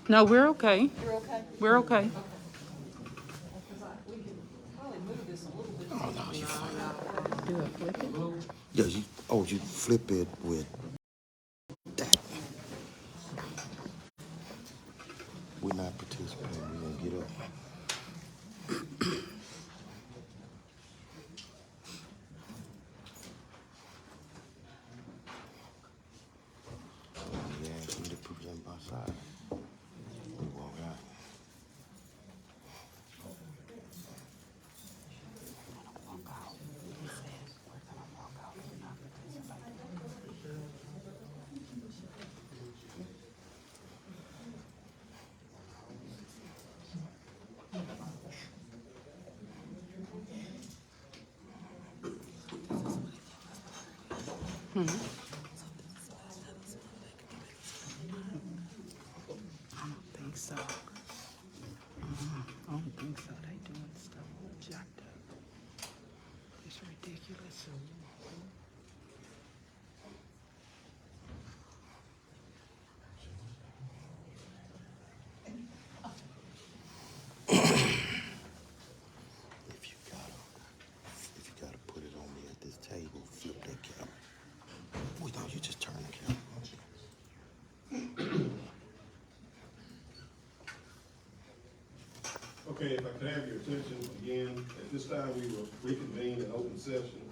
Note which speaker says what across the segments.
Speaker 1: No, we're okay.
Speaker 2: You're okay?
Speaker 1: We're okay.
Speaker 2: We can probably move this a little bit.
Speaker 3: Oh, no, you're fine.
Speaker 1: Do I flip it?
Speaker 3: Yeah, you flip it with that. We're not participating. We're gonna get up. Yeah, we the present by side. We walk out.
Speaker 1: I don't think so. I don't think so. They doing stuff jacked up. It's ridiculous.
Speaker 3: If you gotta put it on me at this table, flip that camera. Wait, don't you just turn the camera on?
Speaker 4: Okay, if I could have your attention again, at this time we will reconvene in open session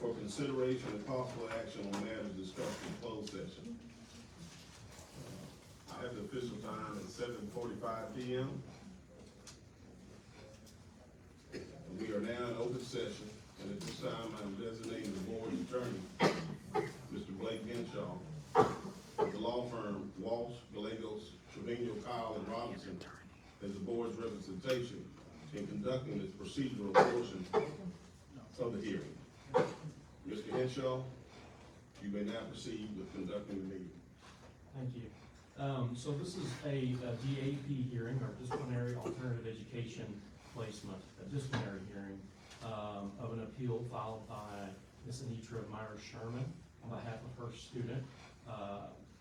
Speaker 4: for consideration and possible action on matters discussed in closed session. I have the official time at 7:45 p.m. We are now in open session, and at this time I'm designating the board's attorney, Mr. Blake Henshaw, of the law firm Walsh, Gallegos, Trevino, Kyle, and Robinson, as the board's representation in conducting this procedural portion of the hearing. Mr. Henshaw, you may now proceed with conducting the meeting.
Speaker 5: Thank you. So this is a DAP hearing, or disciplinary alternative education placement, a disciplinary hearing of an appeal filed by Ms. Anitra Myers Sherman on behalf of her student.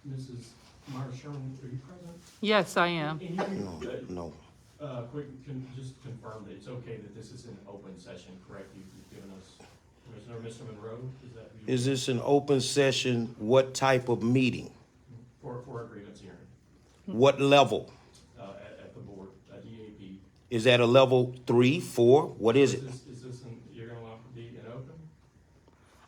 Speaker 5: Mrs. Myers Sherman, are you present?
Speaker 1: Yes, I am.
Speaker 5: And you can,
Speaker 3: No.
Speaker 5: just confirm that it's okay that this is an open session, correct? You've given us, Mr. Monroe, is that?
Speaker 3: Is this an open session? What type of meeting?
Speaker 5: For a grievance hearing,
Speaker 3: What level?
Speaker 5: at the board, DAP.
Speaker 3: Is that a level 3, 4? What is it?
Speaker 5: Is this, you're gonna allow it to be an open?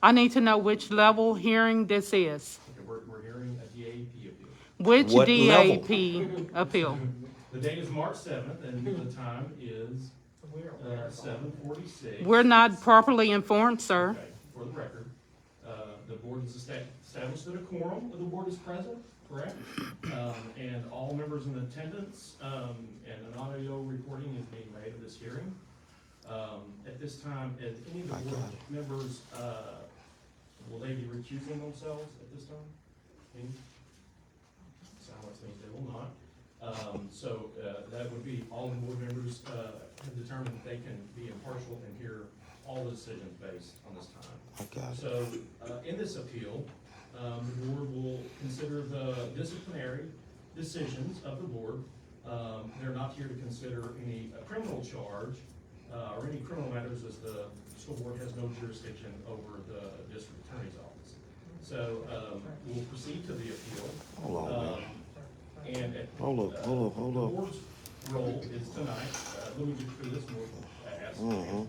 Speaker 1: I need to know which level hearing this is.
Speaker 5: Okay, we're hearing a DAP appeal.
Speaker 1: Which
Speaker 3: What level?
Speaker 1: DAP appeal?
Speaker 5: The date is March 7th, and the time is 7:46.
Speaker 1: We're not properly informed, sir.
Speaker 5: Okay, for the record, the board has established that a quorum of the board is present, correct? And all members in attendance, and an audio recording is being made of this hearing. At this time, if any of the board members, will they be recusing themselves at this time? Any? Silence means they will not. That would be all the board members, have determined that they can be impartial and hear all the decisions based on this time.
Speaker 3: I got it.
Speaker 5: So, in this appeal, the board will consider the disciplinary decisions of the board. They're not here to consider any criminal charge, or any criminal matters, as the school board has no jurisdiction over the district attorney's office. So, we'll proceed to the appeal.
Speaker 3: Hold on, man.
Speaker 5: And
Speaker 3: Hold up.
Speaker 5: the board's role is tonight, let me get through this and we'll ask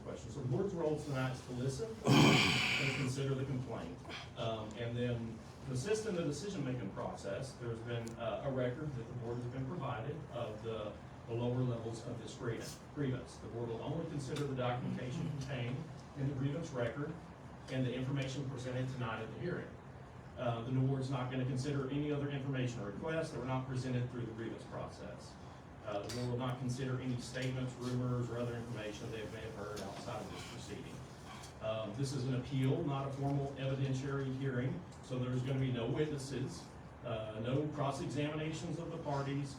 Speaker 5: questions. So the board's role tonight is to listen and consider the complaint. And then to assist in the decision-making process, there's been a record that the board has been provided of the lower levels of this grievance. The board will only consider the documentation contained in the grievance record and the information presented tonight at the hearing. The board's not going to consider any other information or requests that were not presented through the grievance process. The board will not consider any statements, rumors, or other information they may have heard outside of this proceeding. This is an appeal, not a formal evidentiary hearing, so there's going to be no witnesses, no cross-examinations of the parties.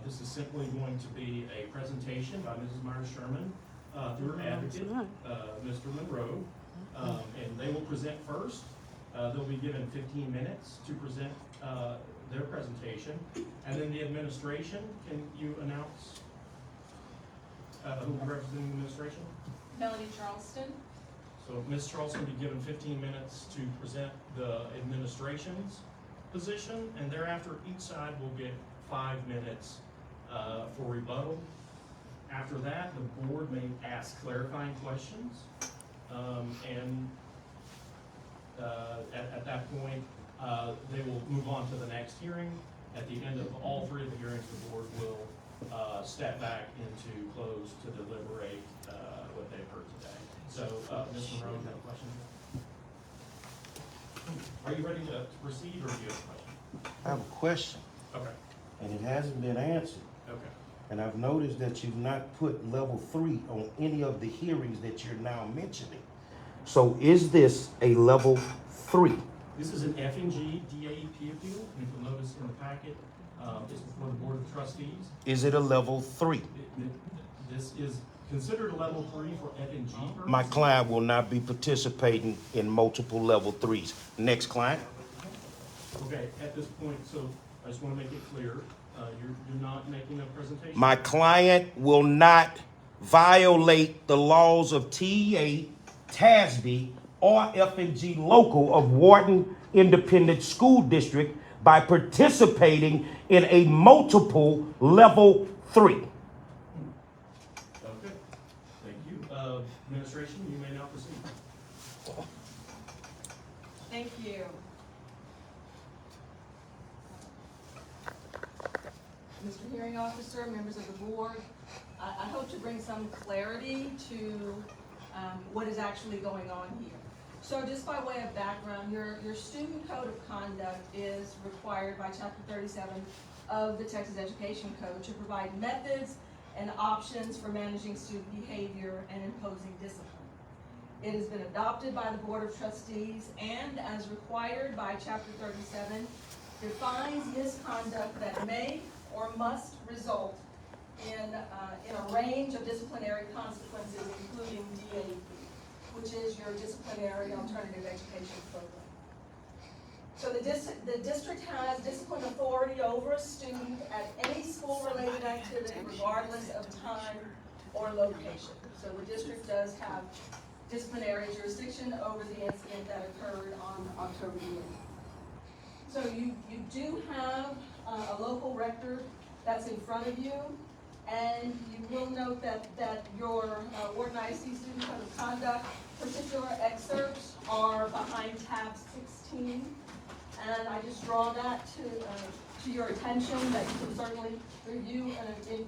Speaker 5: This is simply going to be a presentation by Mrs. Myers Sherman through her advocate, Mr. Monroe, and they will present first. They'll be given 15 minutes to present their presentation, and then the administration. Can you announce who will be representing the administration?
Speaker 2: Melanie Charleston.
Speaker 5: So Ms. Charleston will be given 15 minutes to present the administration's position, and thereafter each side will get 5 minutes for rebuttal. After that, the board may ask clarifying questions, and at that point, they will move on to the next hearing. At the end of all 3 of the hearings, the board will step back into close to deliberate what they've heard today. So, Ms. Monroe, you have a question? Are you ready to proceed, or do you have a question?
Speaker 3: I have a question,
Speaker 5: Okay,
Speaker 3: and it hasn't been answered.
Speaker 5: okay.
Speaker 3: And I've noticed that you've not put level 3 on any of the hearings that you're now mentioning. So is this a level 3?
Speaker 5: This is an F&G DAEP appeal, and you'll notice in the packet, this is before the Board of Trustees.
Speaker 3: Is it a level 3?
Speaker 5: This is considered a level 3 for F&G purposes.
Speaker 3: My client will not be participating in multiple level 3s. Next client.
Speaker 5: Okay, at this point, so I just want to make it clear, you're not making a presentation?
Speaker 3: My client will not violate the laws of TEA, TASB, or F&G local of Wharton Independent School District by participating in a multiple level 3.
Speaker 5: Okay, thank you. Administration, you may now proceed.
Speaker 2: Thank you. Mr. Hearing Officer, members of the board, I hope to bring some clarity to what is actually going on here. So just by way of background, your student code of conduct is required by Chapter 37 of the Texas Education Code to provide methods and options for managing student behavior and imposing discipline. It has been adopted by the Board of Trustees and, as required by Chapter 37, defines misconduct that may or must result in a range of disciplinary consequences, including DAEP, which is your disciplinary alternative education program. So the district has discipline authority over a student at any school-related activity, regardless of time or location. So the district does have disciplinary jurisdiction over the incident that occurred on October 8th. So you do have a local record that's in front of you, and you will note that your Wharton Isd student code of conduct particular excerpts are behind tab 16, and I just draw that to your attention that you can certainly review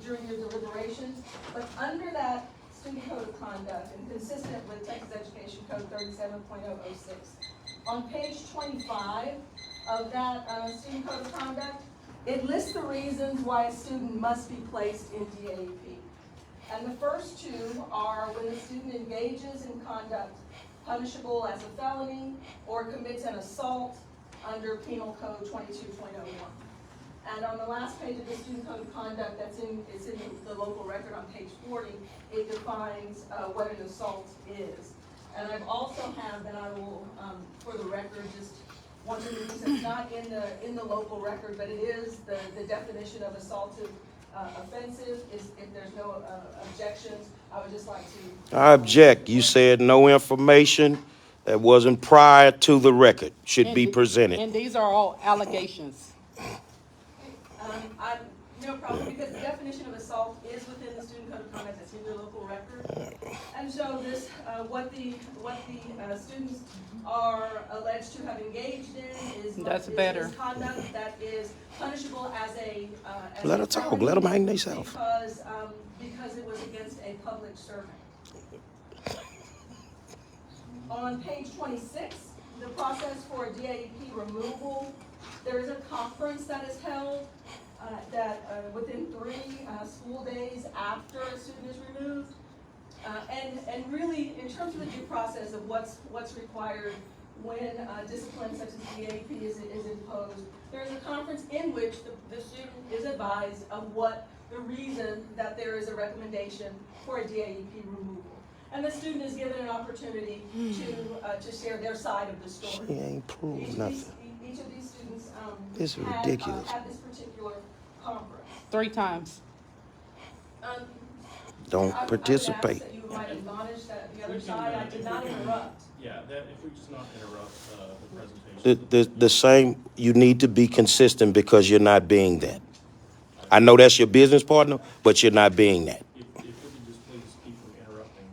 Speaker 2: during your deliberations. But under that student code of conduct, and consistent with Texas Education Code 37.006, on page 25 of that student code of conduct, it lists the reasons why a student must be placed in DAEP. And the first 2 are when the student engages in conduct punishable as a felony or commits an assault under Penal Code 22.01. And on the last page of the student code of conduct it's in the local record on page 40, it defines what an assault is. And I've also have that I will, for the record, just want to use, it's not in the local record, but it is the definition of assaultive offensive. If there's no objections, I would just like to.
Speaker 3: I object. You said no information that wasn't prior to the record should be presented.
Speaker 1: And these are all allegations.
Speaker 2: No problem, because the definition of assault is within the student code of conduct that's in your local record. And so this, what the students are alleged to have engaged in is
Speaker 1: That's better.
Speaker 2: conduct that is punishable as a
Speaker 3: Let her talk. Let them hang themselves.
Speaker 2: Because it was against a public servant. On page 26, the process for a DAEP removal, there is a conference that is held within 3 school days after a student is removed. And really, in terms of the due process of what's required when discipline such as DAEP is imposed, there is a conference in which the student is advised of what the reason that there is a recommendation for a DAEP removal. And the student is given an opportunity to share their side of the story.
Speaker 3: She ain't proved nothing.
Speaker 2: Each of these students
Speaker 3: This is
Speaker 2: had,
Speaker 3: ridiculous.
Speaker 2: had this particular conference?
Speaker 1: 3 times.
Speaker 3: Don't
Speaker 2: I would
Speaker 3: participate.
Speaker 2: ask that you might admonish the other side. I did not interrupt.
Speaker 5: Yeah, that, if we just not interrupt, the presentation.
Speaker 3: The same, you need to be consistent because you're not being that. I know that's your business partner, but you're not being that.
Speaker 5: If we could just please keep from interrupting.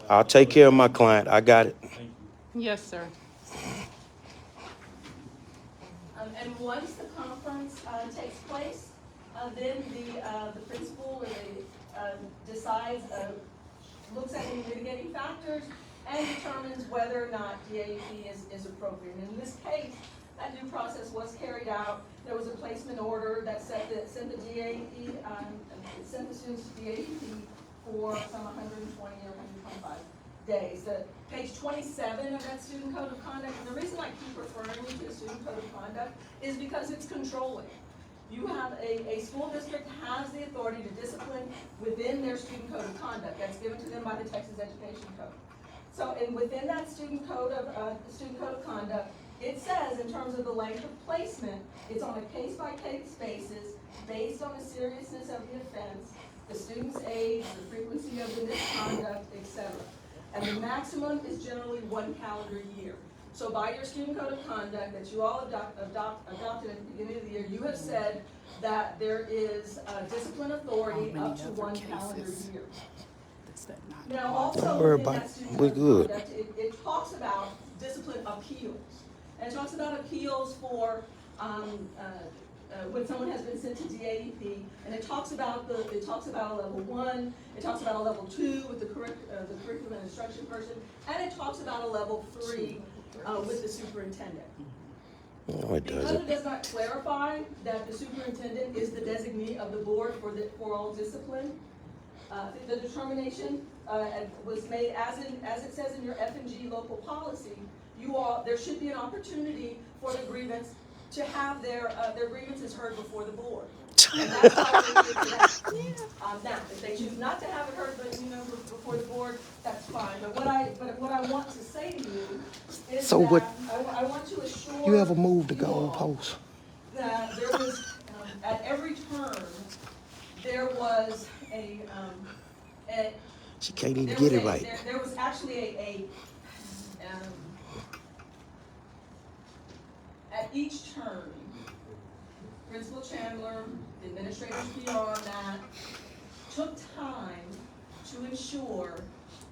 Speaker 3: I'll take care of my client. I got it.
Speaker 5: Thank you.
Speaker 1: Yes, sir.
Speaker 2: And once the conference takes place, then the principal or decides, looks at any mitigating factors and determines whether or not DAEP is appropriate. And in this case, that due process was carried out. There was a placement order that sent the DAEP, sent the students to DAEP for some 120 or 125 days. Page 27 of that student code of conduct, and the reason I keep referring you to the student code of conduct is because it's controlling. You have a school district has the authority to discipline within their student code of conduct. That's given to them by the Texas Education Code. So, and within that student code of conduct, it says in terms of the length of placement, it's on a case-by-case basis, based on the seriousness of the offense, the student's age, the frequency of the misconduct, etc. And the maximum is generally 1 calendar year. So by your student code of conduct that you all adopted at the beginning of the year, you have said that there is discipline authority up to 1 calendar year. Now also
Speaker 3: Don't worry
Speaker 2: within
Speaker 3: about
Speaker 2: that
Speaker 3: it.
Speaker 2: student
Speaker 3: We're
Speaker 2: code of
Speaker 3: good.
Speaker 2: conduct, it talks about discipline appeals. And it talks about appeals for when someone has been sent to DAEP, and it talks about a level 1, it talks about a level 2 with the curriculum and instruction person, and it talks about a level 3 with the superintendent.
Speaker 3: No, it
Speaker 2: Because
Speaker 3: doesn't.
Speaker 2: it does not clarify that the superintendent is the designee of the board for all discipline, the determination was made as it says in your F&G local policy. There should be an opportunity for the grievance to have their grievances heard before the board. And that's why we're here today. Now, if they choose not to have it heard, before the board, that's fine. But what I want to say to you is
Speaker 3: So
Speaker 2: that
Speaker 3: what-
Speaker 2: I want to assure
Speaker 3: You ever moved the
Speaker 2: you all
Speaker 3: goalpost?
Speaker 2: that there was at every turn there was a
Speaker 3: She can't even
Speaker 2: there
Speaker 3: get
Speaker 2: was
Speaker 3: it right.
Speaker 2: There was actually at each turn, Principal Chandler, the administrators beyond that, took time to ensure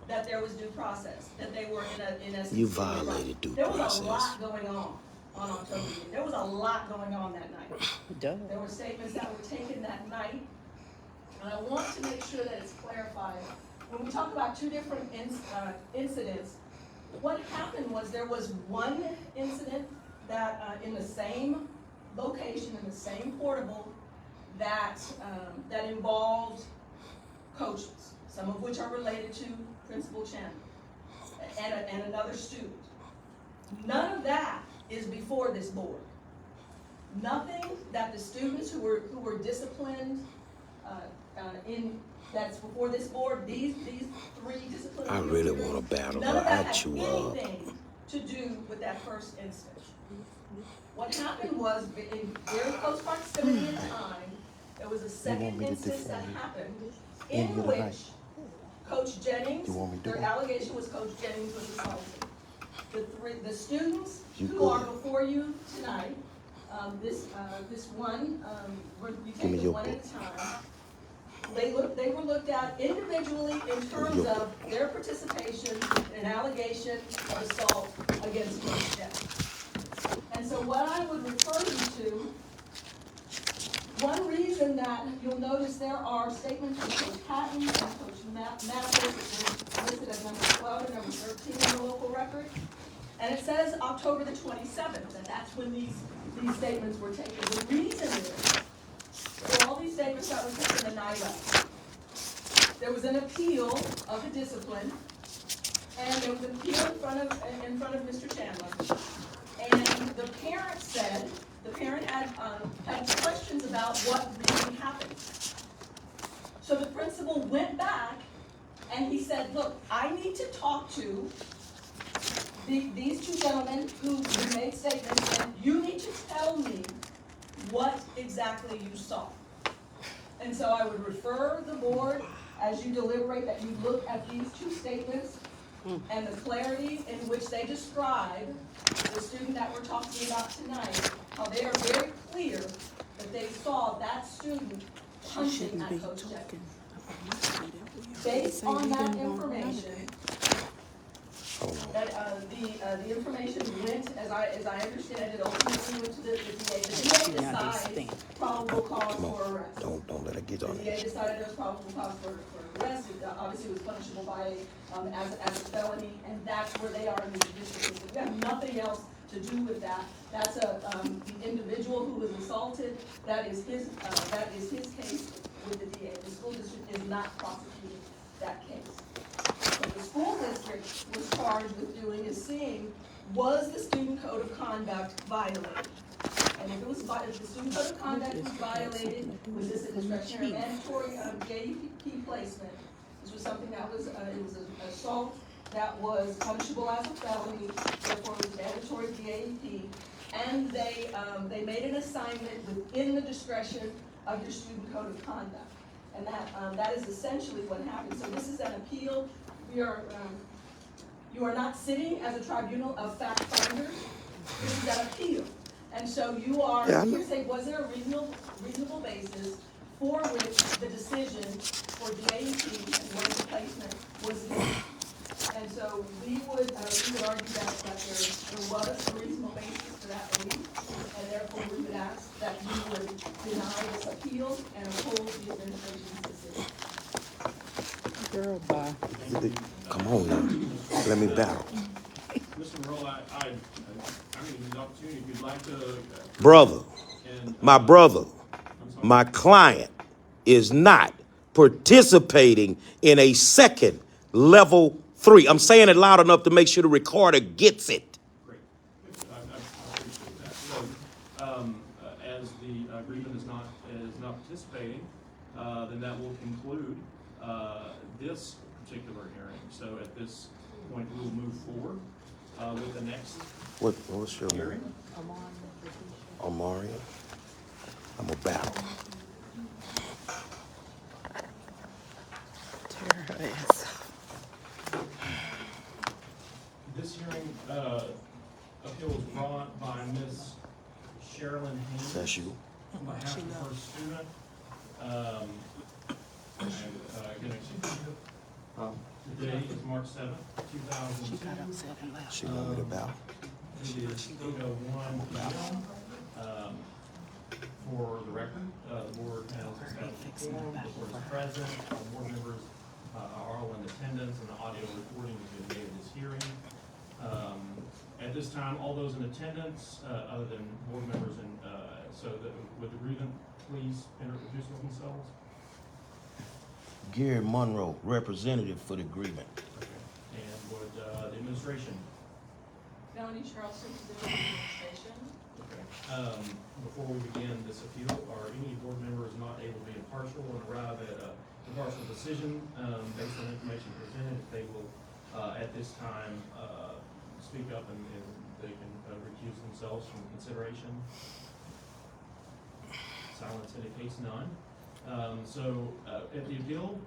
Speaker 2: that there was due process, that they were in a
Speaker 3: You violated due
Speaker 2: There was
Speaker 3: process.
Speaker 2: a lot going on October. There was a lot going on that night. There were statements that were taken that night, and I want to make sure that it's clarified. When we talk about 2 different incidents, what happened was there was one incident that in the same location, in the same portable, that involved coaches, some of which are related to Principal Chandler and another student. None of that is before this board. Nothing that the students who were disciplined that's before this board. These 3 disciplinary.
Speaker 3: I really want to battle
Speaker 2: None
Speaker 3: her.
Speaker 2: of that
Speaker 3: I'd
Speaker 2: had
Speaker 3: chew her up.
Speaker 2: anything to do with that first instance. What happened was, in very close proximity in time, there was a second instance that happened in which Coach Jennings, their allegation was Coach Jennings was assaulted. The students who are before you tonight, this one, you take them one at a time. They were looked at individually in terms of their participation in an allegation of assault against Coach Jennings. And so what I would refer you to, one reason that you'll notice there are statements from Coach Patton and Coach Mathis listed as number 12 and number 13 in the local record. And it says October the 27th, and that's when these statements were taken. The reason is, for all these statements that were taken the night of, there was an appeal of the discipline, and there was an appeal in front of Mr. Chandler. And the parent had questions about what really happened. So the principal went back and he said, look, I need to talk to these two gentlemen who made statements, and you need to tell me what exactly you saw. And so I would refer the board, as you deliberate, that you look at these two statements and the clarity in which they describe the student that we're talking about tonight, how they are very clear that they saw that student punching at Coach Jenkins. Based on that information, that, the information went, as I understand it, ultimately went to the DA. The DA decided probable cause for arrest.
Speaker 3: Don't let it get on
Speaker 2: The
Speaker 3: you.
Speaker 2: DA decided there was probable cause for arrest. It obviously was punishable by, as a felony, and that's where they are in the judicial system. We have nothing else to do with that. That's the individual who was assaulted. That is his case with the DA. The school district is not prosecuting that case. What the school district was charged with doing is seeing, was the student code of conduct violated? And if the student code of conduct was violated, was this a discretionary mandatory JEP placement? This was something that was, it was an assault that was punishable as a felony, therefore it was mandatory JEP. And they made an assignment within the discretion of your student code of conduct. And that is essentially what happened. So this is an appeal. You are not sitting as a tribunal of fact finders. This is an appeal. And so you are here saying, was there a reasonable basis for which the decision for JEP and what the placement was made? And so we would argue that there was a reasonable basis for that belief, and therefore we would ask that you would deny this appeal and uphold the administration's decision.
Speaker 1: Girl, bye.
Speaker 3: Come on now. Let me battle.
Speaker 5: Mr. Monroe, I'm going to give you the opportunity if you'd like to.
Speaker 3: Brother, my brother,
Speaker 5: I'm sorry.
Speaker 3: my client is not participating in a second level 3. I'm saying it loud enough to make sure the recorder gets it.
Speaker 5: Great. I appreciate that. So, as the agreement is not participating, then that will conclude this particular hearing. So at this point, we'll move forward with the next
Speaker 3: What's your
Speaker 5: hearing.
Speaker 3: name? Omari. I'm a battle.
Speaker 1: Tear her ass.
Speaker 5: This hearing appeal was brought by Ms. Sherilyn Haynes.
Speaker 3: That's you.
Speaker 5: On behalf of her student. Today is March 7th,
Speaker 1: She
Speaker 5: 2002.
Speaker 1: got upset and left.
Speaker 3: She want me to battle.
Speaker 5: It is 8:01 p.m. For the record, the board has established a quorum, the board is present, all board members are all in attendance, and the audio recording is being made of this hearing. At this time, all those in attendance, other than board members, and would the grievant please introduce themselves?
Speaker 3: Gary Monroe, representative for the agreement.
Speaker 5: And would the administration?
Speaker 2: Melanie Charleston, the administration.
Speaker 5: Okay. Before we begin this appeal, are any board members not able to be impartial and arrive at a impartial decision based on information presented? They will, at this time, speak up and they can recuse themselves from consideration. Silence indicates none. At the appeal,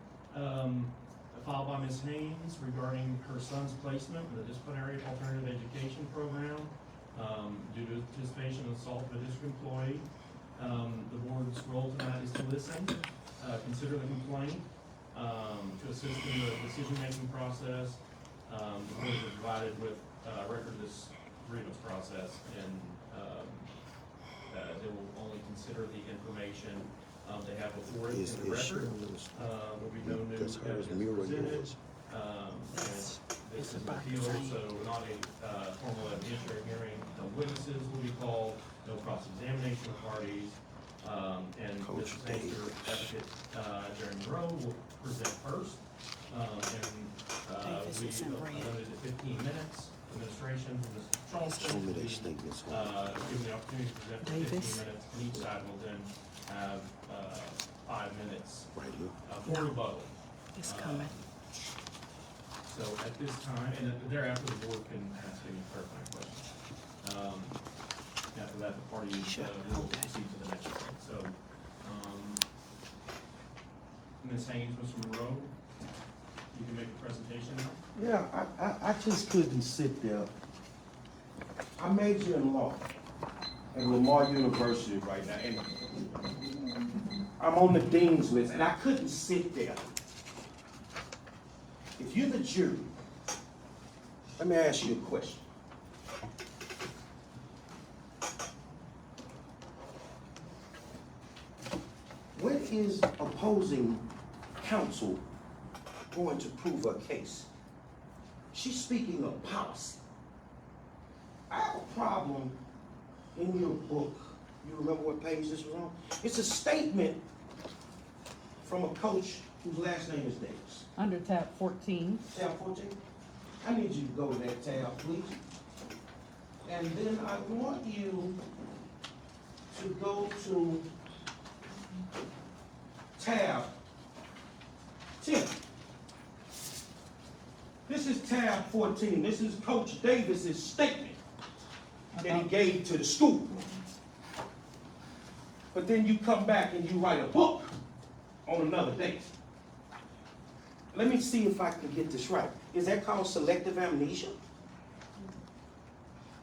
Speaker 5: filed by Ms. Haynes regarding her son's placement in the disciplinary alternative education program, due to participation in assault of a district employee. The board's role tonight is to listen, consider the complaint, to assist in the decision-making process. The board is provided with record of this grievance process, and they will only consider the information they have before it in the record. There'll be no new evidence presented. This is an appeal, so not a formal evidentiary hearing. No witnesses will be called, no cross-examination of parties. And Ms. Haynes, your advocate, Jerry Monroe, will present first. We limited to 15 minutes. Administration, Ms. Charleston,
Speaker 3: Show me
Speaker 5: will
Speaker 3: their
Speaker 5: be
Speaker 3: statements.
Speaker 5: given the opportunity to present for 15 minutes, and each side will then have 5 minutes
Speaker 3: Right here.
Speaker 5: for rebuttal.
Speaker 1: It's coming.
Speaker 5: So at this time, and thereafter, the board can ask any clarifying questions. After that, the parties will proceed to the next one. So, Ms. Haynes, Mr. Monroe, you can make a presentation now.
Speaker 3: Yeah, I just couldn't sit there. I major in law at Lamar University right now, and I'm on the dean's list, and I couldn't sit there. If you're the jury, let me ask you a question. When is opposing counsel going to prove her case? She's speaking of policy. I have a problem in your book. You remember what page this was on? It's a statement from a coach whose last name is Davis.
Speaker 1: Under tab 14.
Speaker 3: Tab 14? I need you to go to that tab, please. And then I want you to go to tab 10. This is tab 14. This is Coach Davis's statement that he gave to the school. But then you come back and you write a book on another date. Let me see if I can get this right. Is that called selective amnesia?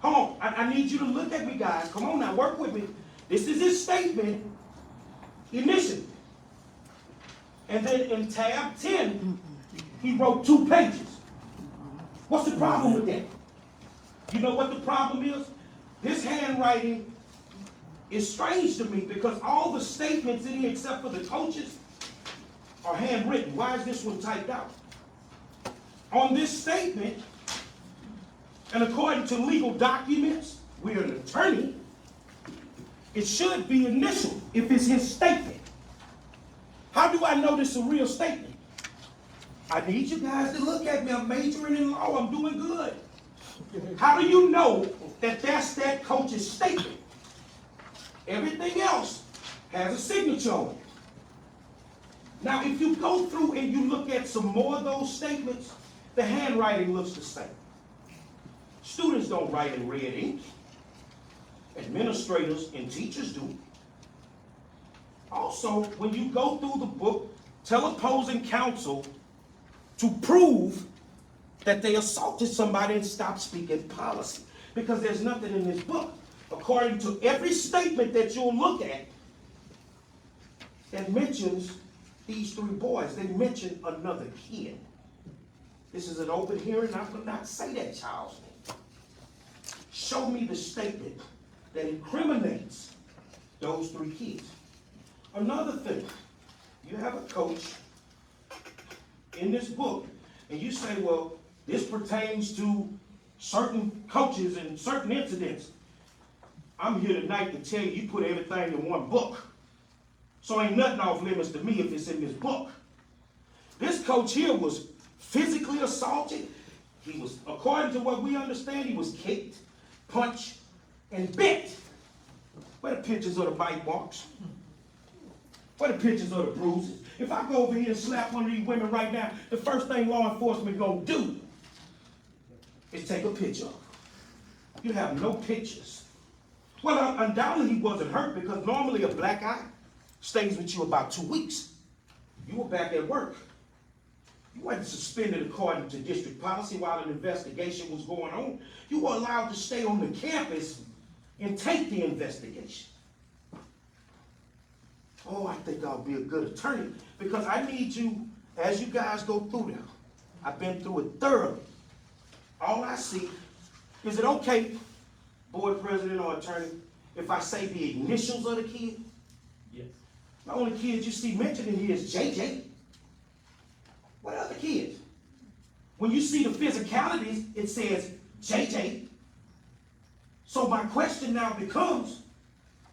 Speaker 3: Hold on, I need you to look at me, guys. Come on now, work with me. This is his statement initially. And then in tab 10, he wrote 2 pages. What's the problem with that? You know what the problem is? This handwriting is strange to me because all the statements in here, except for the coaches, are handwritten. Why is this one typed out? On this statement, and according to legal documents, we're an attorney, it should be initialed if it's his statement. How do I know this is a real statement? I need you guys to look at me. I'm majoring in law. I'm doing good. How do you know that that's that coach's statement? Everything else has a signature on it. Now, if you go through and you look at some more of those statements, the handwriting looks the same. Students don't write in red ink. Administrators and teachers do. Also, when you go through the book, tell opposing counsel to prove that they assaulted somebody and stop speaking policy. Because there's nothing in this book, according to every statement that you'll look at, that mentions these 3 boys. They mention another kid. This is an open hearing. I will not say that child's name. Show me the statement that incriminates those 3 kids. Another thing, you have a coach in this book, and you say, well, this pertains to certain coaches and certain incidents. I'm here tonight to tell you, you put everything in one book. So ain't nothing off limits to me if it's in this book. This coach here was physically assaulted. He was, according to what we understand, he was kicked, punched, and bit. Where the pictures of the bite marks? Where the pictures of the bruises? If I go over here and slap one of these women right now, the first thing law enforcement gonna do is take a picture of her. You have no pictures. Well, undoubtedly he wasn't hurt because normally a black eye stays with you about 2 weeks. You were back at work. You weren't suspended according to district policy while an investigation was going on. You were allowed to stay on the campus and take the investigation. Oh, I think I'll be a good attorney because I need you, as you guys go through that, I've been through it thoroughly. All I see, is it okay, board president or attorney, if I say the initials of the kid?
Speaker 5: Yes.
Speaker 3: The only kids you see mentioned in here is JJ. What other kids? When you see the physicalities, it says JJ. So my question now becomes,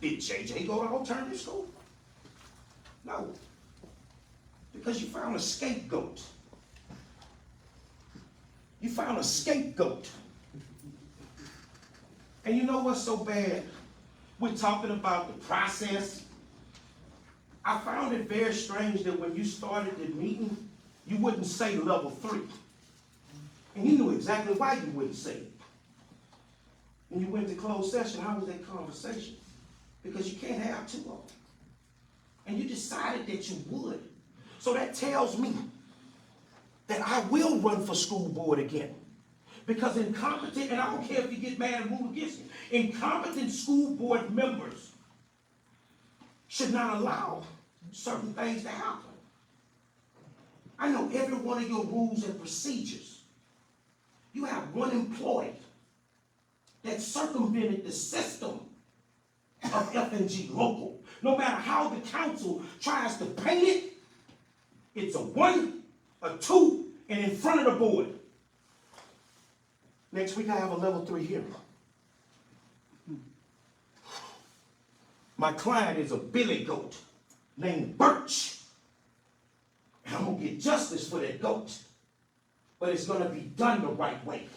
Speaker 3: did JJ go to alternative school? No. Because you found a scapegoat. You found a scapegoat. And you know what's so bad? We're talking about the process. I found it very strange that when you started the meeting, you wouldn't say level 3. And he knew exactly why you wouldn't say it. When you went to closed session, how was that conversation? Because you can't have two of them. And you decided that you would. So that tells me that I will run for school board again. Because incompetent, and I don't care if you get mad and move against me, incompetent school board members should not allow certain things to happen. I know every one of your rules and procedures. You have one employee that circumvented the system of F&G local. No matter how the council tries to paint it, it's a 1, a 2, and in front of the board. Next week I have a level 3 hearing. My client is a billy goat named Birch. And I'm going to get justice for that goat. But it's going to be done the right way.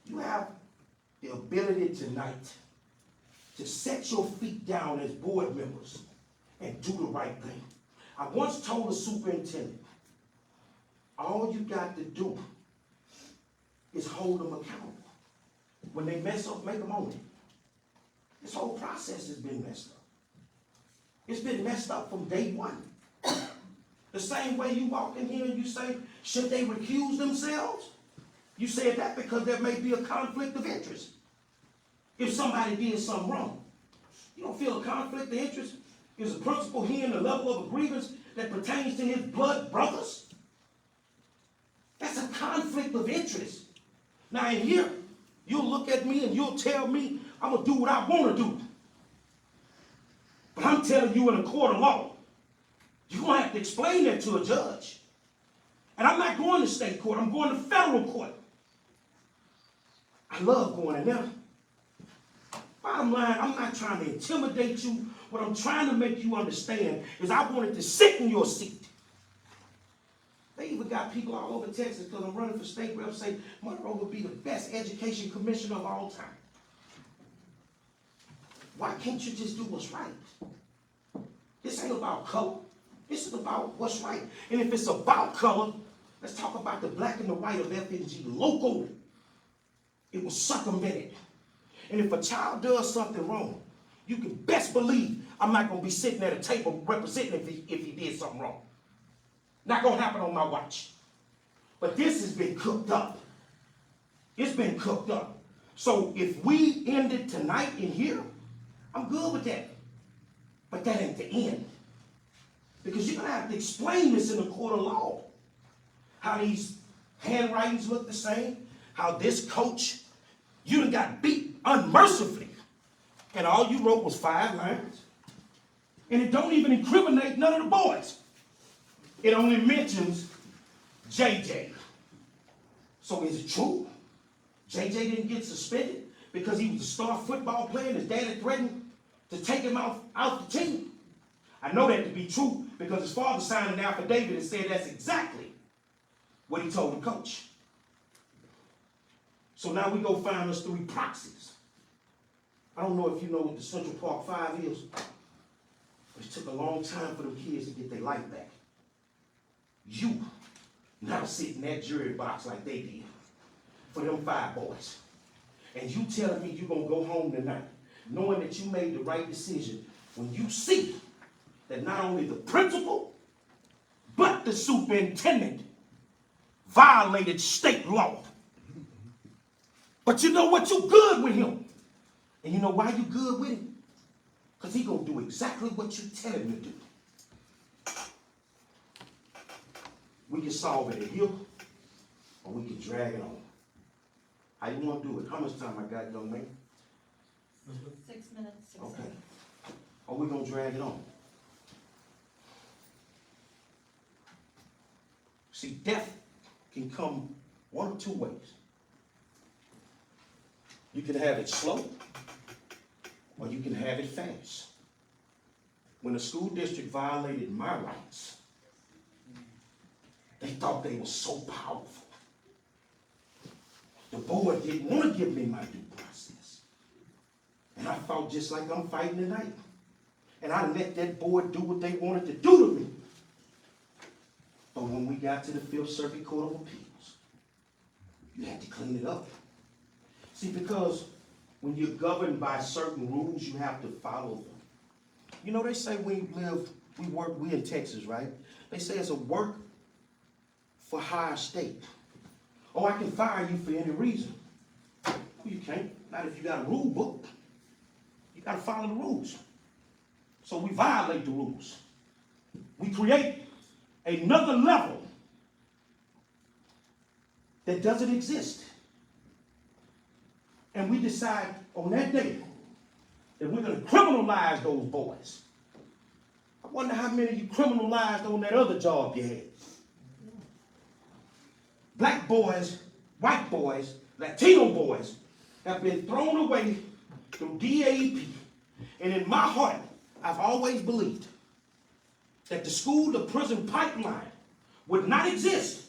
Speaker 3: You have the ability tonight to set your feet down as board members and do the right thing. I once told a superintendent, all you got to do is hold them accountable. When they mess up, make them own it. This whole process has been messed up. It's been messed up from day one. The same way you walk in here and you say, should they recuse themselves? You said that because there may be a conflict of interest. If somebody did something wrong. You don't feel a conflict of interest? Is a principal hearing the level of a grievance that pertains to his blood brothers? That's a conflict of interest. Now in here, you'll look at me and you'll tell me I'm going to do what I want to do. But I'm telling you in a court of law, you're going to have to explain that to a judge. And I'm not going to state court, I'm going to federal court. I love going in there. Bottom line, I'm not trying to intimidate you. What I'm trying to make you understand is I wanted to sit in your seat. They even got people all over Texas because I'm running for state rep say Monroe will be the best education commissioner of all time. Why can't you just do what's right? This ain't about color. This is about what's right. And if it's about color, let's talk about the black and the white of F&G local. It was circumvented. And if a child does something wrong, you can best believe I'm not going to be sitting at a table representing if he did something wrong. Not going to happen on my watch. But this has been cooked up. It's been cooked up. So if we end it tonight in here, I'm good with that. But that ain't the end. Because you're going to have to explain this in the court of law. How these handwritings look the same. How this coach, you done got beat unmercifully. And all you wrote was 5 lines. And it don't even incriminate none of the boys. It only mentions JJ. So is it true? JJ didn't get suspended because he was a star football player and his daddy threatened to take him out the team? I know that to be true because his father signed an affidavit and said that's exactly what he told the coach. So now we go find us 3 proxies. I don't know if you know what the Central Park 5 is, but it took a long time for them kids to get their life back. You now sit in that jury box like they did for them 5 boys. And you telling me you're going to go home tonight knowing that you made the right decision when you see that not only the principal, but the superintendent violated state law. But you know what? You good with him. And you know why you good with him? Because he going to do exactly what you tell him to do. We can solve it here, or we can drag it on. How you want to do it? How much time I got, young man?
Speaker 2: 6 minutes. 6
Speaker 3: Okay.
Speaker 2: seconds.
Speaker 3: Or we going to drag it on? See, death can come one of 2 ways. You can have it slow, or you can have it fast. When the school district violated my rights, they thought they were so powerful. The board didn't want to give me my due process. And I felt just like I'm fighting tonight. And I let that board do what they wanted to do to me. But when we got to the 5th Circuit Court of Appeals, You had to clean it up. See, because when you're governed by certain rules, you have to follow them. You know, they say we in Texas, right? They say it's a work for hire state. Oh, I can fire you for any reason. No, you can't. Not if you got a rule book. You got to follow the rules. So we violate the rules. We create another level that doesn't exist. And we decide on that day that we're going to criminalize those boys. I wonder how many of you criminalized on that other job you had. Black boys, white boys, Latino boys have been thrown away from DAEP. And in my heart, I've always believed that the school to prison pipeline would not exist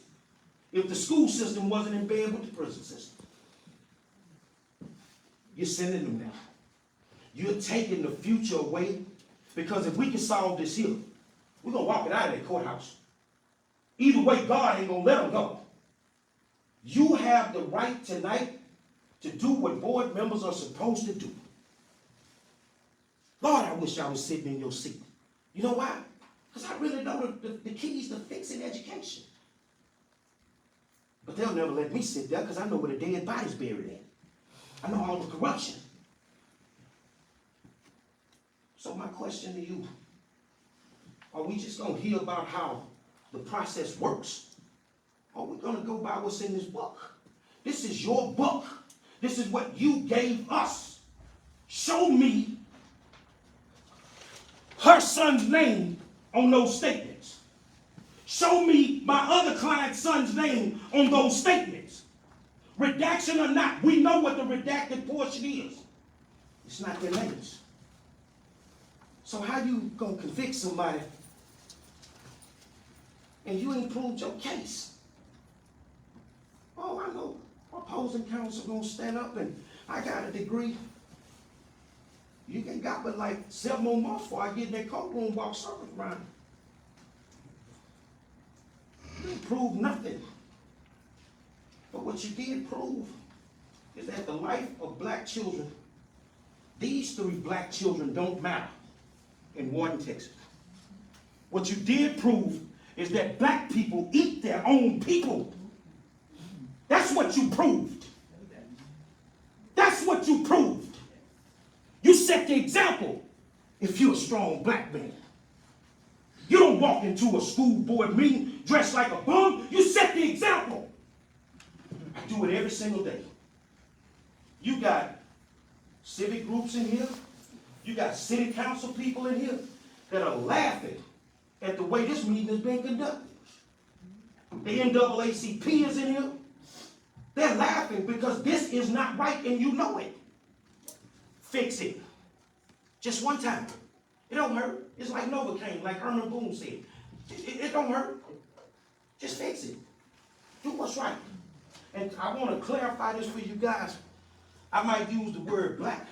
Speaker 3: if the school system wasn't in bed with the prison system. You're sending them now. You're taking the future away, because if we can solve this here, we're going to walk it out of that courthouse. Either way, God ain't going to let them go. You have the right tonight to do what board members are supposed to do. Lord, I wish I was sitting in your seat. You know why? Because I really know the keys to fixing education. But they'll never let me sit there because I know where the dead body's buried at. I know all the corruption. So my question to you, are we just going to hear about how the process works? Or are we going to go by what's in this book? This is your book. This is what you gave us. Show me her son's name on those statements. Show me my other client's son's name on those statements. Redaction or not, we know what the redacted portion is. It's not their names. So how you gonna convict somebody and you ain't proved your case? Oh, I know opposing counsel gonna stand up and I got a degree. You ain't got but like 7 more months before I get in that courtroom, walk circles around. You didn't prove nothing. But what you did prove is that the life of black children, these 3 black children don't matter in Wharton, Texas. What you did prove is that black people eat their own people. That's what you proved. That's what you proved. You set the example if you're a strong black man. You don't walk into a school board meeting dressed like a bum. You set the example. I do it every single day. You got civic groups in here. You got city council people in here that are laughing at the way this meeting is being conducted. The NAACP is in here. They're laughing because this is not right and you know it. Fix it. Just one time. It don't hurt. It's like Novocaine, like Herman Boone said. It don't hurt. Just fix it. Do what's right. And I want to clarify this for you guys. I might use the word black,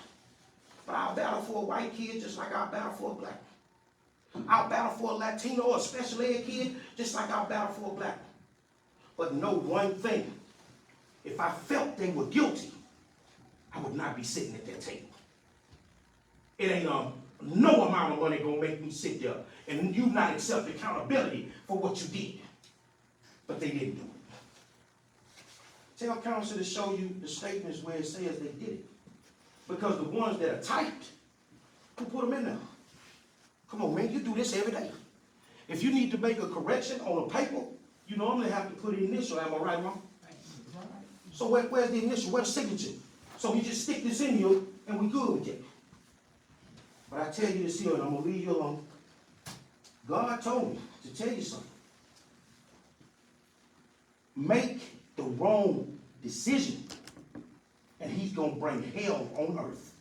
Speaker 3: but I'll battle for a white kid just like I'll battle for a black. I'll battle for a Latino or a special ed kid just like I'll battle for a black. But know one thing. If I felt they were guilty, I would not be sitting at that table. It ain't no amount of money gonna make me sit there and you not accept accountability for what you did. But they didn't do it. Tell counsel to show you the statements where it says they did it. Because the ones that are typed, who put them in there? Come on, man, you do this every day. If you need to make a correction on a paper, you normally have to put an initial. Am I right, Mom? So where's the initial? Where's the signature? So we just stick this in here and we good with it. But I tell you this here, and I'm going to leave you alone. God told me to tell you something. Make the wrong decision, and he's going to bring hell on earth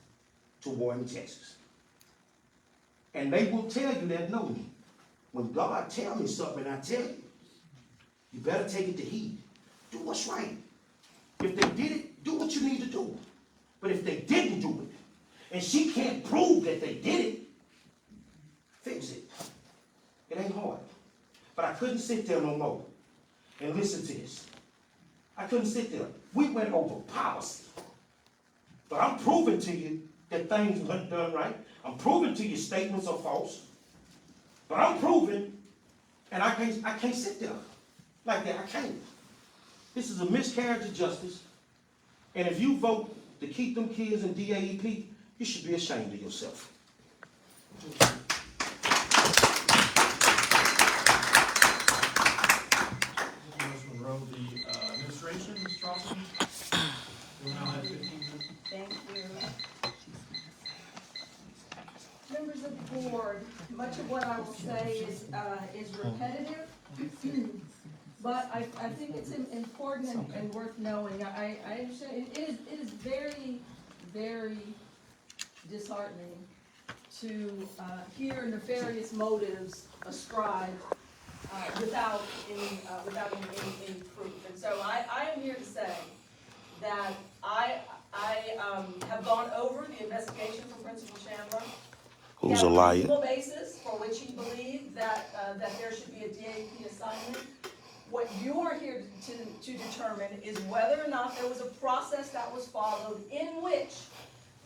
Speaker 3: to Wharton, Texas. And they will tell you that know me. When God tells me something, I tell you, you better take it to heed. Do what's right. If they did it, do what you need to do. But if they didn't do it, and she can't prove that they did it, fix it. It ain't hard. But I couldn't sit there no more and listen to this. I couldn't sit there. We went over policy. But I'm proving to you that things weren't done right. I'm proving to you statements are false. But I'm proving, and I can't sit there like that. I can't. This is a miscarriage of justice. And if you vote to keep them kids in DAEP, you should be ashamed of yourself.
Speaker 5: Ms. Monroe, the administration, Ms. Charlton, will now have 15 minutes.
Speaker 2: Thank you. Members of the board, much of what I will say is repetitive, but I think it's important and worth knowing. I understand, it is very, very disheartening to hear nefarious motives ascribed without any proof. And so I am here to say that I have gone over the investigation from Principal Chandler.
Speaker 3: Who's a liar?
Speaker 2: He had a reasonable basis for which he believed that there should be a DAP assignment. What you are here to determine is whether or not there was a process that was followed in which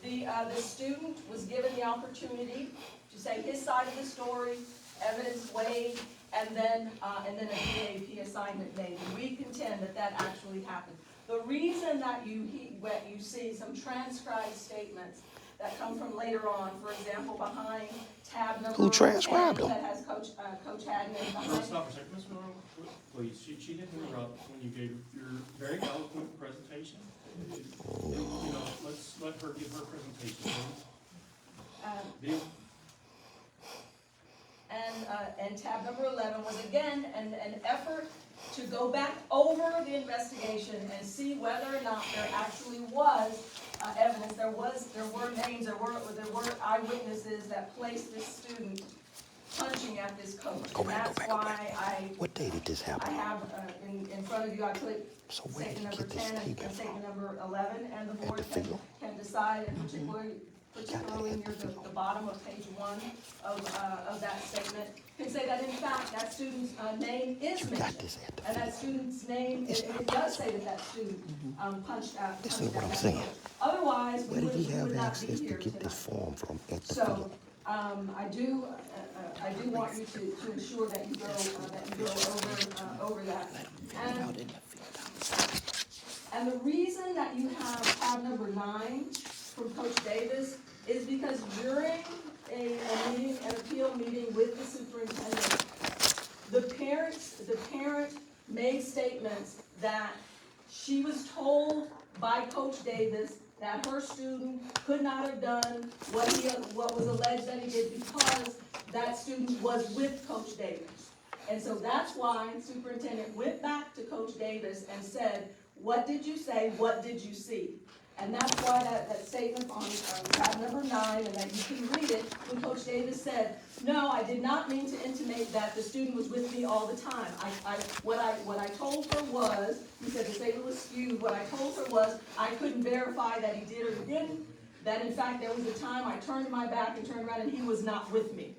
Speaker 2: the student was given the opportunity to say his side of the story, evidence weighed, and then a DAP assignment made. And we contend that actually happened. The reason that you see some transcribed statements that come from later on, for example, behind tab number 10 that has Coach Hagman behind.
Speaker 5: Let's stop for a second, Ms. Monroe, please. She didn't interrupt when you gave your very eloquent presentation. You know, let's let her give her presentation, please.
Speaker 2: And tab number 11 was again an effort to go back over the investigation and see whether or not there actually was evidence. There were names, there were eyewitnesses that placed this student punching at this coach.
Speaker 3: Go back.
Speaker 2: Why
Speaker 3: What day did this happen?
Speaker 2: I have in front of you, I put
Speaker 3: So where did
Speaker 2: statement
Speaker 3: you
Speaker 2: number
Speaker 3: get this
Speaker 2: 10
Speaker 3: tape
Speaker 2: and
Speaker 3: from?
Speaker 2: statement number 11, and the board
Speaker 3: the field?
Speaker 2: can decide, and particularly near the bottom of page 1 of that statement, can say that in fact that student's name is mentioned, and that student's name, it does say that student punched out.
Speaker 3: Listen to what I'm saying.
Speaker 2: Otherwise,
Speaker 3: Where
Speaker 2: we
Speaker 3: did he have
Speaker 2: would not be
Speaker 3: access to
Speaker 2: here
Speaker 3: get this
Speaker 2: tonight.
Speaker 3: form from at the
Speaker 2: So,
Speaker 3: field?
Speaker 2: I do want you to ensure that you go over that. And the reason that you have tab number 9 from Coach Davis is because during an appeal meeting with the superintendent, the parent made statements that she was told by Coach Davis that her student could not have done what was alleged that he did because that student was with Coach Davis. And so that's why the superintendent went back to Coach Davis and said, what did you say? What did you see? And that's why that statement on tab number 9, and that you can read it, when Coach Davis said, no, I did not mean to intimate that the student was with me all the time. What I told her was, he said the statement was skewed, what I told her was I couldn't verify that he did or he didn't, that in fact there was a time I turned my back and turned around and he was not with me.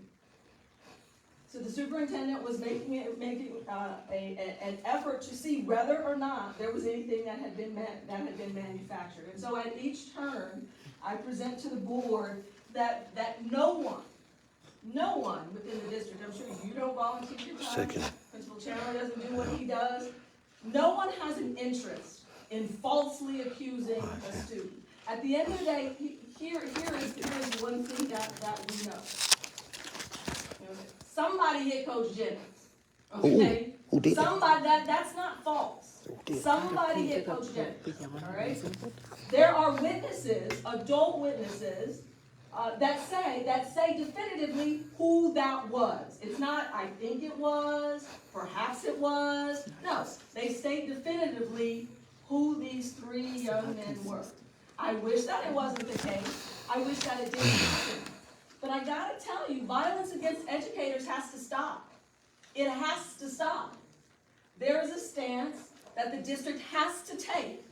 Speaker 2: So the superintendent was making an effort to see whether or not there was anything that had been manufactured. And so at each turn, I present to the board that no one within the district, I'm sure you don't volunteer your time, Principal Chandler doesn't do what he does, no one has an interest in falsely accusing a student. At the end of the day, here is one thing that we know. Somebody hit Coach Jennings, okay?
Speaker 3: Who did?
Speaker 2: Somebody, that's not false. Somebody hit Coach Jennings, all right? There are witnesses, adult witnesses, that say definitively who that was. It's not, I think it was, perhaps it was. No, they state definitively who these 3 young men were. I wish that it wasn't the case. I wish that it didn't happen. But I gotta tell you, violence against educators has to stop. It has to stop. There is a stance that the district has to take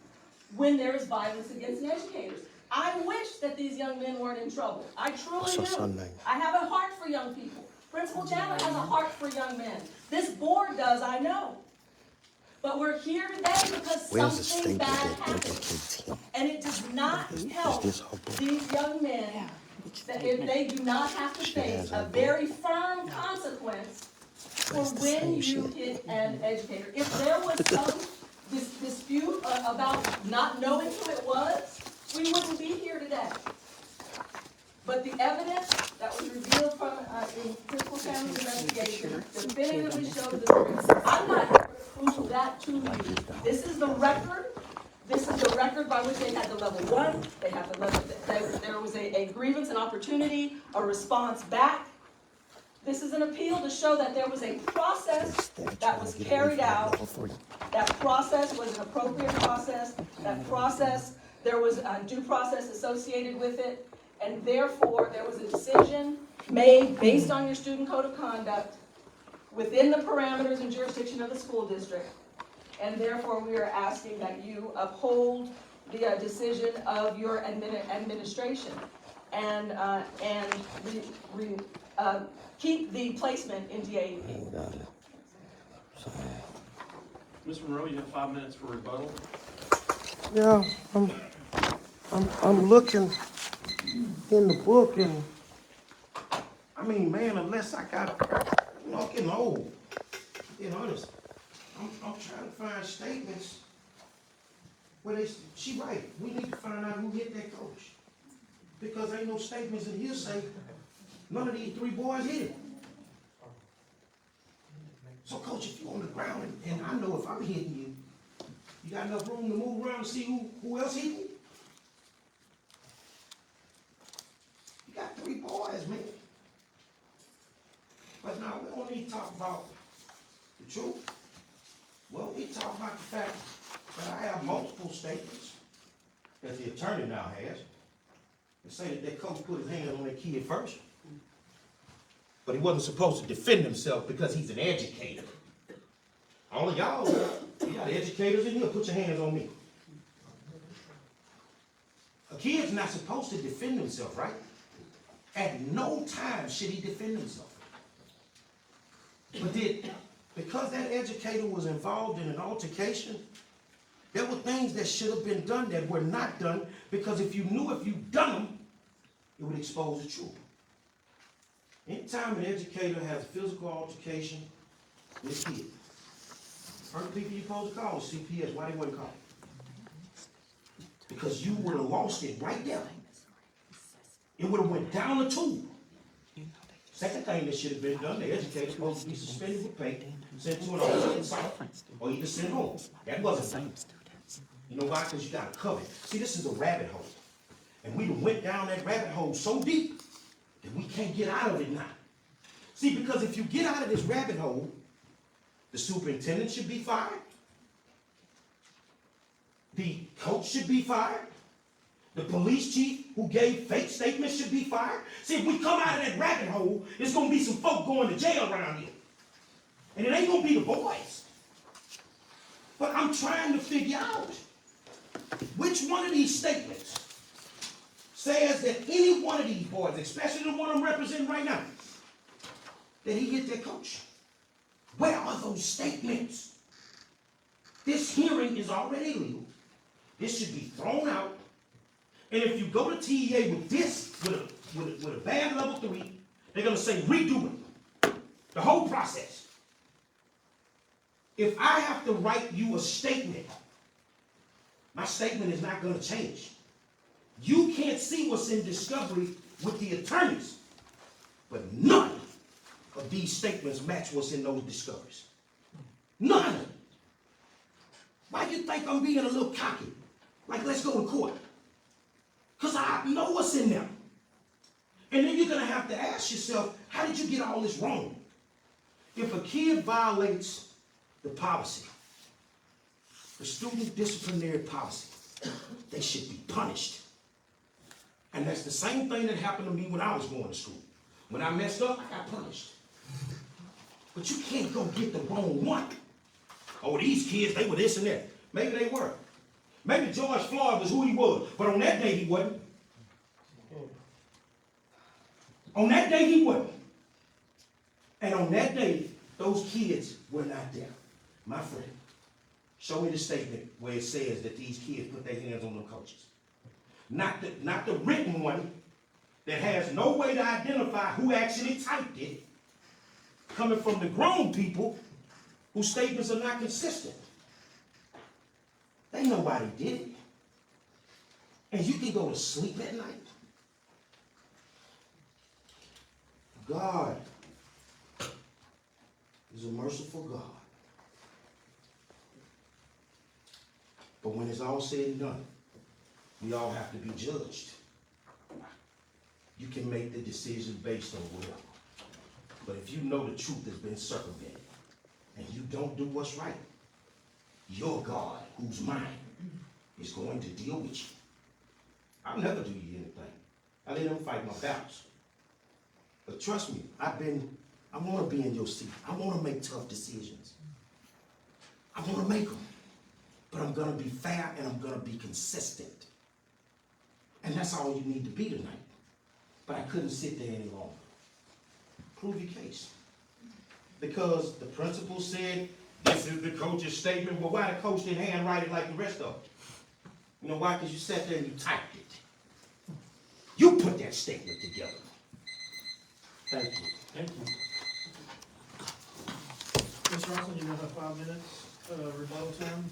Speaker 2: when there is violence against educators. I wish that these young men weren't in trouble. I truly do. I have a heart for young people. Principal Chandler has a heart for young men. This board does, I know. But we're here today because something bad happened. And it does not help these young men that if they do not have to face a very firm consequence for when you hit an educator. If there was some dispute about not knowing who it was, we wouldn't be here today. But the evidence that was revealed from in principal family investigation definitively shows the truth. I'm not here to prove that to you. This is the record. This is the record by which they had the level 1. They had the level. There was a grievance, an opportunity, a response back. This is an appeal to show that there was a process that was carried out. That process was an appropriate process. That process, there was a due process associated with it. And therefore, there was a decision made based on your student code of conduct within the parameters and jurisdiction of the school district. And therefore, we are asking that you uphold the decision of your administration and keep the placement in DAEP.
Speaker 5: Mr. Monroe, you have 5 minutes for rebuttal.
Speaker 3: Yeah, I'm looking in the book, and I mean, man, unless I got, I'm getting old, being honest. I'm trying to find statements where she right. We need to find out who hit that coach, because ain't no statements in here say none of these 3 boys hit it. So, coach, if you're on the ground, and I know if I'm hitting you, you got enough room to move around and see who else hit you? You got 3 boys, man. But now, we don't need to talk about the truth. Well, we talk about the fact that I have multiple statements that the attorney now has that say that that coach put his hands on that kid first. But he wasn't supposed to defend himself because he's an educator. All of y'all, you got educators in here, put your hands on me. A kid's not supposed to defend himself, right? At no time should he defend himself. But because that educator was involved in an altercation, there were things that should have been done that were not done, because if you knew if you'd done them, it would expose the truth. Anytime an educator has a physical altercation with a kid, first people you're supposed to call is CPS. Why they wasn't called? Because you would have lost it right there. It would have went down the tube. Second thing that should have been done, the educator supposed to be suspended with pay, sent to an alternate site, or either sent home. That wasn't done. You know why? Because you got to cover it. See, this is a rabbit hole. And we went down that rabbit hole so deep that we can't get out of it now. See, because if you get out of this rabbit hole, the superintendent should be fired. The coach should be fired. The police chief who gave fake statements should be fired. See, if we come out of that rabbit hole, there's going to be some folk going to jail around here. And it ain't going to be the boys. But I'm trying to figure out which one of these statements says that any one of these boys, especially the one I'm representing right now, that he hit their coach. Where are those statements? This hearing is already illegal. This should be thrown out. And if you go to TEA with this, with a bad level 3, they're going to say redo it. The whole process. If I have to write you a statement, my statement is not going to change. You can't see what's in discovery with the attorneys, but none of these statements match what's in those discoveries. None. Why do you think I'm being a little cocky? Like, let's go in court. Because I know what's in there. And then you're going to have to ask yourself, how did you get all this wrong? If a kid violates the policy, the student disciplinary policy, they should be punished. And that's the same thing that happened to me when I was going to school. When I messed up, I got punished. But you can't go get the wrong one. Oh, these kids, they were this and that. Maybe they were. Maybe George Floyd was who he was, but on that day he wasn't. On that day he wasn't. And on that day, those kids were not there. My friend, Show me the statement where it says that these kids put their hands on them coaches. Not the written one that has no way to identify who actually typed it, coming from the grown people whose statements are not consistent. They know why they did it. And you can go to sleep at night. God is a merciful God. But when it's all said and done, we all have to be judged. You can make the decision based on whatever. But if you know the truth has been circumvented and you don't do what's right, your God, who's mine, is going to deal with you. I'll never do you anything. I let them fight my battles. But trust me, I want to be in your seat. I want to make tough decisions. I want to make them. But I'm going to be fair and I'm going to be consistent. And that's all you need to be tonight. But I couldn't sit there any longer. Prove your case. Because the principal said, this is the coach's statement. Well, why the coach didn't handwrite it like the rest of them? You know why? Because you sat there and you typed it. You put that statement together. Thank you.
Speaker 5: Thank you. Ms. Russell, you now have 5 minutes, rebuttal time.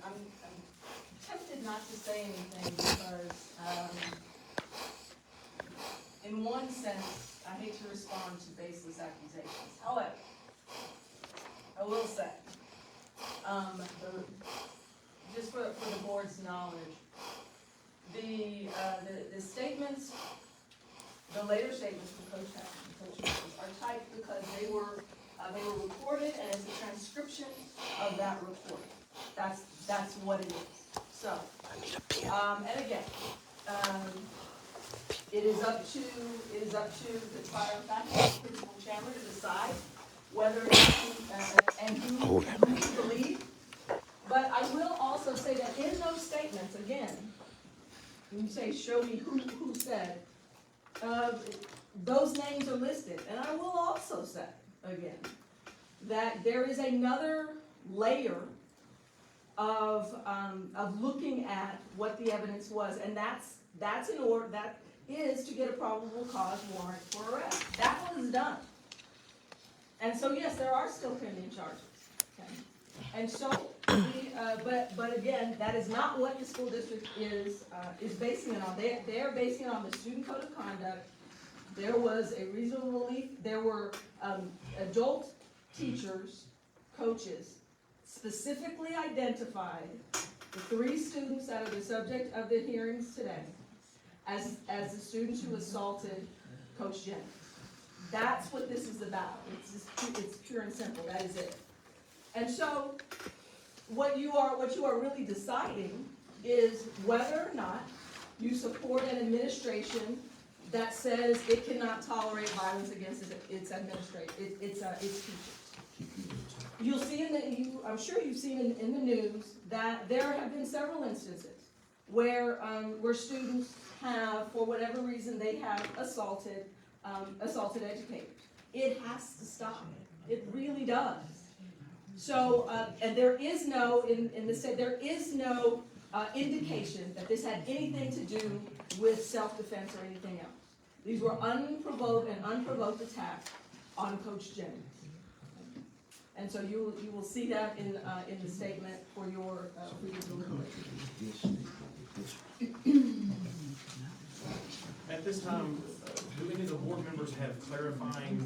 Speaker 2: I'm tempted not to say anything because, in one sense, I hate to respond to baseless accusations. However, I will say, just for the board's knowledge, the statements, the later statements from Coach Hatch and Coach Matthews are typed because they were recorded and it's a transcription of that recording. That's what it is. So, and again, it is up to the prior faculty, Principal Chandler, to decide whether and who to believe. But I will also say that in those statements, again, when you say show me who said, those names are listed. And I will also say, again, that there is another layer of looking at what the evidence was, and that's in order, that is to get a probable cause warrant for arrest. That was done. And so, yes, there are still pending charges. Okay? And so, but again, that is not what the school district is basing it on. They are basing it on the student code of conduct. There was a reasonable belief. There were adult teachers, coaches, specifically identified the 3 students that are the subject of the hearings today as the students who assaulted Coach Jennings. That's what this is about. It's pure and simple. That is it. And so, what you are really deciding is whether or not you support an administration that says it cannot tolerate violence against its teachers. You'll see I'm sure you've seen in the news that there have been several instances where students have, for whatever reason, they have assaulted educators. It has to stop. It really does. So, and there is no, in the state, there is no indication that this had anything to do with self-defense or anything else. These were unprovoked attacks on Coach Jennings. And so you will see that in the statement for your deliberation.
Speaker 5: At this time, do any of the board members have clarifying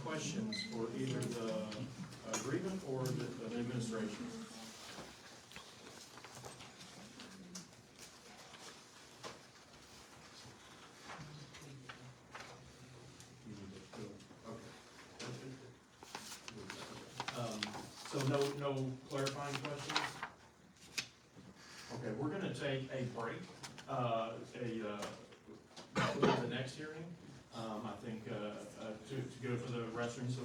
Speaker 5: questions for either the agreement or the administration? So no clarifying questions? Okay, we're gonna take a break, for the next hearing. I think, to go to the restroom, so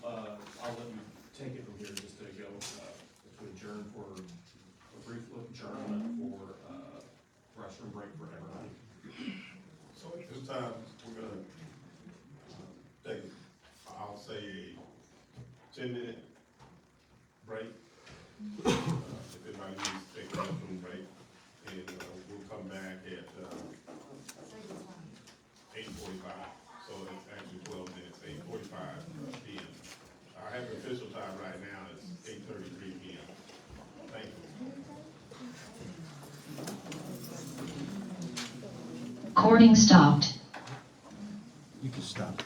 Speaker 5: I'll let you take it from here just to go, to adjourn for a brief adjournment for, restroom.
Speaker 4: bathroom break, and, we'll come back at, 8:45, so it's actually 12 minutes, 8:45 p.m. I have the official time right now, it's 8:33 p.m. Thank you.
Speaker 6: Recording stopped.
Speaker 3: You can stop.